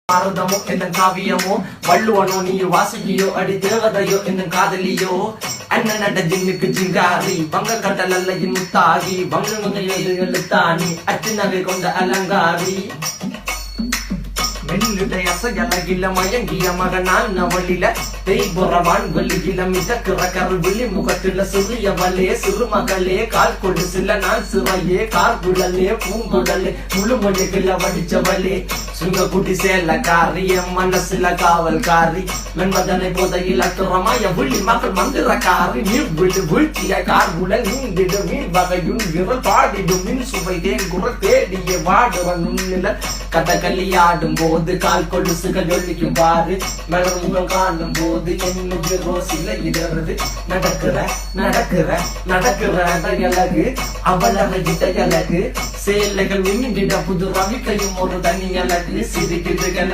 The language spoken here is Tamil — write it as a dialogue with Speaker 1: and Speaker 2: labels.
Speaker 1: பாரதமோ என்ன காவியமோ வள்ளுவனோ நீ வாசுகியோ அடி தேவதையோ என்ன காதலியோ அண்ணன் நட ஜின்னுக்கு ஜிங்காரி பங்க கடல் அல்லையின் முத்தாகி பங்க எழுத்தாணி அச்சுநகை கொண்ட அலங்காரி மெல்லுடைய அசையலகில மயங்கிய மகனான் நவளில தேய்புறவான் வெளியில மிதக்கிற கருவிழி முகத்தில சிறிய வலே சிறுமகளே கால் கொடு சில நாள் சிறையே கார்குழலே பூங்குழலே முழுமொழிகள வடிச்சவளே சுங்க குட்டி சேலக்காரி என் மனசுல காவல்காரி மென்பதனை போதையில் அத்துறமாய விழி மகள் மந்திரக்காரி நீர் விழு வீழ்ச்சிய கார்குழல் நீந்திடு மீன் வகையுன் விரல் பாடிடும் மின் சுவை தேங்குறல் தேடிய வாடுவன் உன்னில கதகளியாடும் போது கால் கொலுசுகள் ஒழிக்கும் பாரு மலர் முகம் காணும் போது என்னுக்கு ரோசில இடறது நடக்கிற நடக்கிற நடக்கிற அழகு அவளை அழகு சேலைகள் மின்னிட புது ரவிக்கையும் ஒரு தனி அழகு சிரிக்குதுகள்